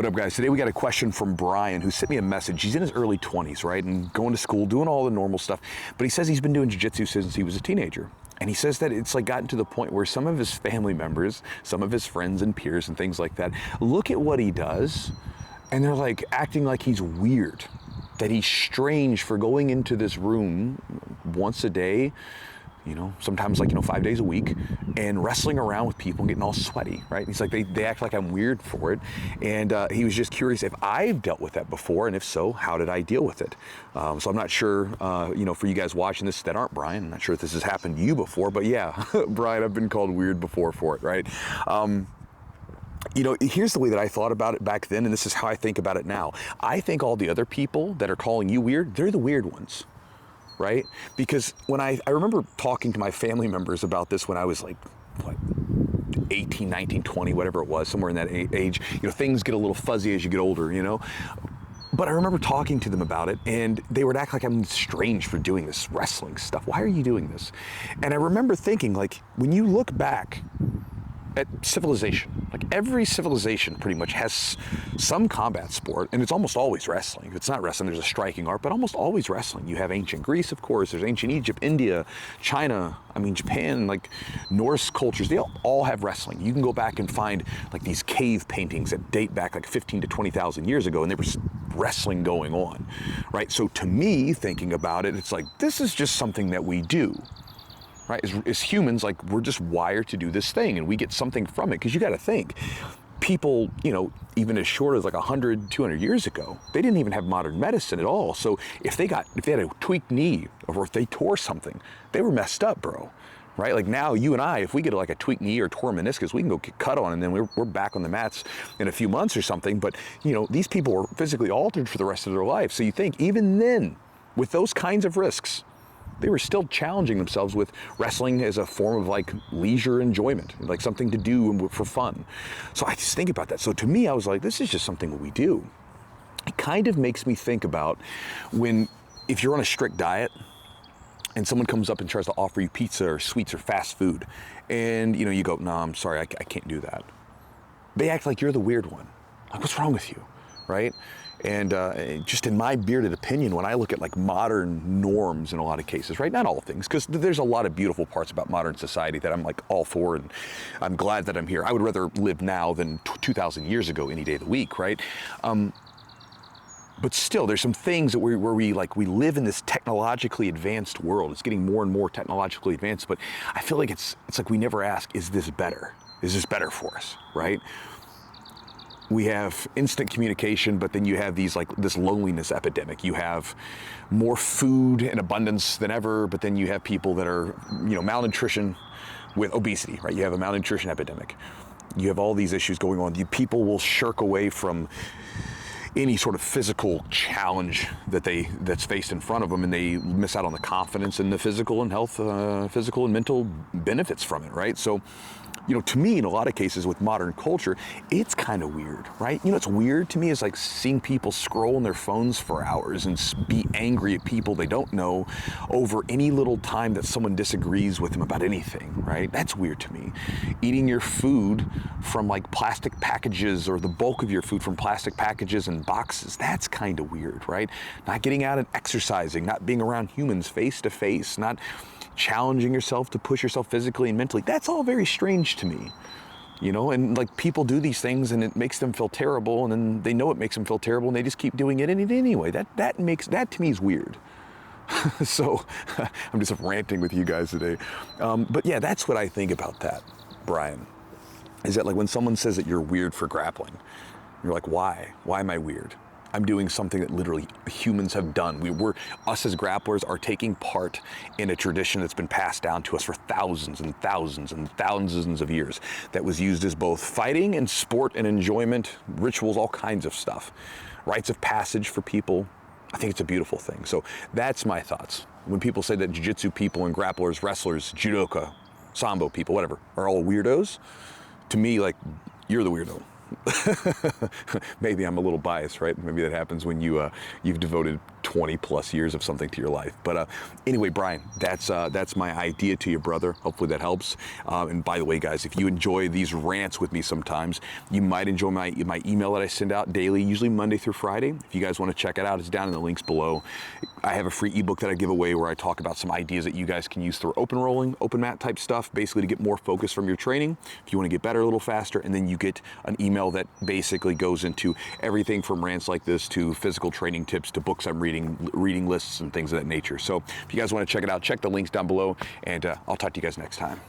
What up, guys? Today we got a question from Brian, who sent me a message. He's in his early 20s, right? And going to school, doing all the normal stuff. But he says he's been doing jiu-jitsu since he was a teenager. And he says that it's like gotten to the point where some of his family members, some of his friends and peers and things like that, look at what he does and they're like acting like he's weird, that he's strange for going into this room once a day, you know, sometimes like, 5 days a week, and wrestling around with people and getting all sweaty, right? He's like, they act like I'm weird for it. And he was just curious if I've dealt with that before, and if so, how did I deal with it? So I'm not sure, for you guys watching this that aren't Brian, I'm not sure if this has happened to you before, but yeah, Brian, I've been called weird before for it, right? Here's the way that I thought about it back then, and this is how I think about it now. I think all the other people that are calling you weird, they're the weird ones. Right? Because when I remember talking to my family members about this when I was like, 18, 19, 20, whatever it was, somewhere in that age, things get a little fuzzy as you get older, But I remember talking to them about it, and they would act like I'm strange for doing this wrestling stuff. Why are you doing this? And I remember thinking, like, when you look back at civilization, like every civilization pretty much has some combat sport, and it's almost always wrestling. If it's not wrestling, there's a striking art, but almost always wrestling. You have ancient Greece, of course, there's ancient Egypt, India, China, Japan, like Norse cultures, they all have wrestling. You can go back and find like these cave paintings that date back like 15 to 20,000 years ago, and there was wrestling going on, right? So to me, thinking about it, it's like, this is just something that we do. Right? As humans, like, we're just wired to do this thing, and we get something from it. Because you got to think, people, even as short as like 100, 200 years ago, they didn't even have modern medicine at all. So if they had a tweaked knee, or if they tore something, they were messed up, bro. Right? Like now, you and I, if we get like a tweaked knee or tore meniscus, we can go get cut on, and then we're back on the mats in a few months or something. But these people were physically altered for the rest of their life. So you think, even then, with those kinds of risks, they were still challenging themselves with wrestling as a form of like leisure enjoyment, like something to do for fun. So I just think about that. So to me, I was like, this is just something that we do. It kind of makes me think about if you're on a strict diet and someone comes up and tries to offer you pizza or sweets or fast food, and you go, no, I'm sorry, I can't do that. They act like you're the weird one. Like, what's wrong with you, right? And just in my bearded opinion, when I look at like modern norms in a lot of cases, right? Not all things, because there's a lot of beautiful parts about modern society that I'm like all for, and I'm glad that I'm here. I would rather live now than 2,000 years ago any day of the week, right? But still, there's some things that we live in this technologically advanced world. It's getting more and more technologically advanced, but I feel like it's like we never ask, is this better? Is this better for us, right? We have instant communication, but then you have this loneliness epidemic. You have more food in abundance than ever, but then you have people that are, malnutrition with obesity, right? You have a malnutrition epidemic. You have all these issues going on. People will shirk away from any sort of physical challenge that's faced in front of them, and they miss out on the confidence and the physical and mental benefits from it, right? So, to me, in a lot of cases with modern culture, it's kind of weird, right? It's weird to me is like seeing people scroll on their phones for hours and be angry at people they don't know over any little time that someone disagrees with them about anything, right? That's weird to me. Eating your food from like plastic packages, or the bulk of your food from plastic packages and boxes, that's kind of weird, right? Not getting out and exercising, not being around humans face to face, not challenging yourself to push yourself physically and mentally. That's all very strange to me, and like people do these things and it makes them feel terrible, and then they know it makes them feel terrible and they just keep doing it anyway. That to me is weird. So I'm just ranting with you guys today. But yeah, that's what I think about that, Brian, is that like when someone says that you're weird for grappling, you're like, why? Why am I weird? I'm doing something that literally humans have done. Us as grapplers are taking part in a tradition that's been passed down to us for thousands and thousands and thousands of years, that was used as both fighting and sport and enjoyment, rituals, all kinds of stuff. Rites of passage for people. I think it's a beautiful thing. So that's my thoughts. When people say that jiu-jitsu people and grapplers, wrestlers, judoka, sambo people, whatever, are all weirdos, to me, like, you're the weirdo. Maybe I'm a little biased, right? Maybe that happens when you've devoted 20 plus years of something to your life. But anyway, Brian, that's my idea to you, brother. Hopefully that helps. And by the way, guys, if you enjoy these rants with me sometimes, you might enjoy my email that I send out daily, usually Monday through Friday. If you guys want to check it out, it's down in the links below. I have a free ebook that I give away where I talk about some ideas that you guys can use through open rolling, open mat type stuff, basically to get more focus from your training. If you want to get better a little faster, and then you get an email that basically goes into everything from rants like this to physical training tips to books I'm reading lists and things of that nature. So if you guys want to check it out, check the links down below, and I'll talk to you guys next time.